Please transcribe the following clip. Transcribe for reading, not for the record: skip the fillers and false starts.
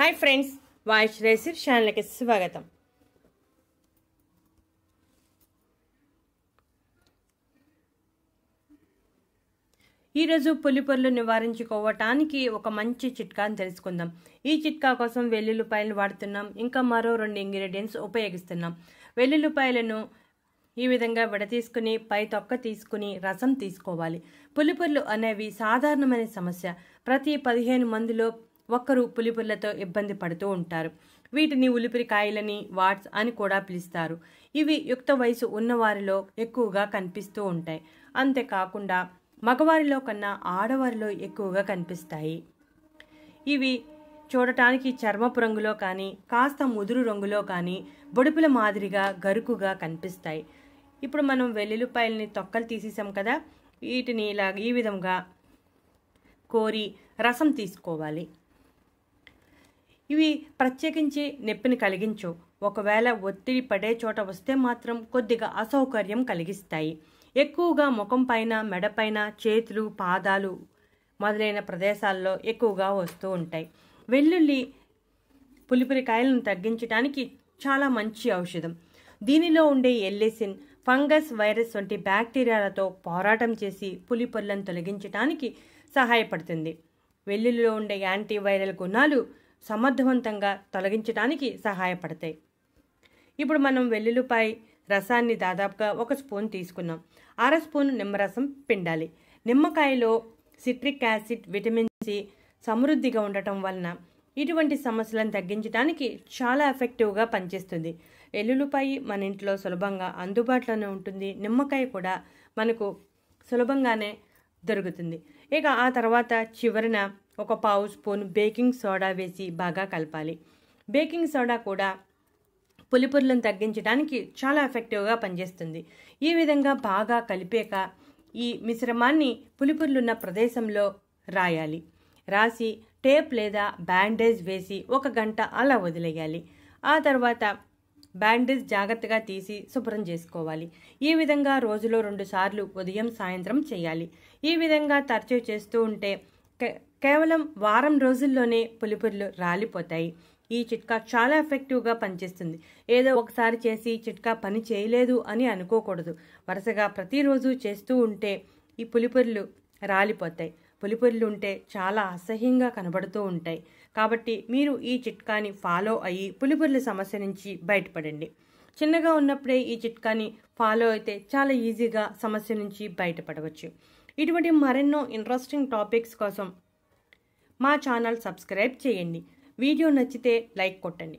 Hi friends वाइश recipe channel की स्वागतम। ఈ రోజు పులిపర్లు నివారించుకోవడానికి ఒక మంచి చిట్కాని తెలుసుకుందాం। ఈ చిట్కా కోసం వెల్లుల్లిపాయలను వాడుతున్నాం, ఇంకా మరో 2 ఇంగ్రీడియెంట్స్ ఉపయోగిస్తున్నాం। వెల్లుల్లిపాయలను ఈ విధంగా విడదీసుకుని పై తొక్క తీసుకుని రసం తీసుకోవాలి। పులిపర్లు అనేవి సాధారణమైన సమస్య। ప్రతి 15 మందిలో ఒక్కరు పులిపర్లతో ఇబ్బంది పడుతూ ఉంటారు। వీటిని ఉలిపిరికాయలని వాట్స్ అని కూడా పిలుస్తారు। ఇవి యుక్త వయసు ఉన్నవారిలో ఎక్కువగా కనిపిస్తూ ఉంటాయి। అంతేకాకుండా మగవారిలో కన్నా ఆడవారిలో ఎక్కువగా కనిపిస్తాయి। ఇవి చూడటానికి చర్మపు రంగులో కానీ కాస్త ముదురు రంగులో కానీ బొడిపుల మాదిరిగా గరుకుగా కనిపిస్తాయి। ఇప్పుడు మనం వెల్లుల్లిపాయలని తొక్కలు తీసేసాం కదా, వీటిని ఇలా ఈ విధంగా కోరి రసం తీసుకోవాలి। ఇవి ప్రత్యేకించి నొప్పిని కలిగించు, ఒకవేళ ఒత్తిడి పడే చోట వస్తే మాత్రం కొద్దిగా అసౌకర్యం కలిగిస్తాయి। ఎక్కువగా ముఖం పైన, మెడపైన, చేతులు, పాదాలు మొదలైన ప్రదేశాల్లో ఎక్కువగా వస్తూ ఉంటాయి। వెల్లుల్లి పులిపిరికాయలను తగ్గించడానికి చాలా మంచి ఔషధం। దీనిలో ఉండే ఎల్లిసిన్ ఫంగస్, వైరస్ వంటి బ్యాక్టీరియాలతో పోరాటం చేసి పులిపొర్లను తొలగించడానికి సహాయపడుతుంది। వెల్లుల్లిలో ఉండే యాంటీవైరల్ గుణాలు సమర్థవంతంగా తొలగించడానికి సహాయపడతాయి। ఇప్పుడు మనం వెల్లుల్లిపాయ రసాన్ని దాదాపుగా 1 స్పూన్ తీసుకున్నాం। 1/2 స్పూన్ నిమ్మరసం పిండాలి। నిమ్మకాయలో సిట్రిక్ యాసిడ్, విటమిన్ సి సమృద్ధిగా ఉండటం వలన ఇటువంటి సమస్యలను తగ్గించడానికి చాలా ఎఫెక్టివ్గా పనిచేస్తుంది। వెల్లుల్లిపాయ మన ఇంట్లో సులభంగా అందుబాటులోనే ఉంటుంది, నిమ్మకాయ కూడా మనకు సులభంగానే దొరుకుతుంది। ఇక ఆ తర్వాత చివరన 1 పావు స్పూన్ బేకింగ్ సోడా వేసి బాగా కలపాలి। బేకింగ్ సోడా కూడా పులిపొర్లను తగ్గించడానికి చాలా ఎఫెక్టివ్గా పనిచేస్తుంది। ఈ విధంగా బాగా కలిపాక ఈ మిశ్రమాన్ని పులిపొర్లున్న ప్రదేశంలో రాయాలి। రాసి టేప్ లేదా బ్యాండేజ్ వేసి 1 గంట అలా వదిలేయాలి। ఆ తర్వాత బ్యాండేజ్ జాగ్రత్తగా తీసి శుభ్రం చేసుకోవాలి। ఈ విధంగా రోజులో 2 సార్లు ఉదయం సాయంత్రం చేయాలి। ఈ విధంగా తరచూ చేస్తూ ఉంటే కేవలం వారం రోజుల్లోనే పులిపొర్లు రాలిపోతాయి। ఈ చిట్కా చాలా ఎఫెక్టివ్గా పనిచేస్తుంది। ఏదో ఒకసారి చేసి చిట్కా పని చేయలేదు అని అనుకోకూడదు। వరుసగా ప్రతిరోజు చేస్తూ ఉంటే ఈ పులిపొర్లు రాలిపోతాయి। పులిపొర్లు ఉంటే చాలా అసహ్యంగా కనబడుతూ ఉంటాయి। కాబట్టి మీరు ఈ చిట్కాని ఫాలో అయ్యి పులిపొర్ల సమస్య నుంచి బయటపడండి। చిన్నగా ఉన్నప్పుడే ఈ చిట్కాని ఫాలో అయితే చాలా ఈజీగా సమస్య నుంచి బయటపడవచ్చు। ఇటువంటి మరెన్నో ఇంట్రెస్టింగ్ టాపిక్స్ కోసం మా ఛానల్ సబ్స్క్రైబ్ చేయండి। వీడియో నచ్చితే లైక్ కొట్టండి।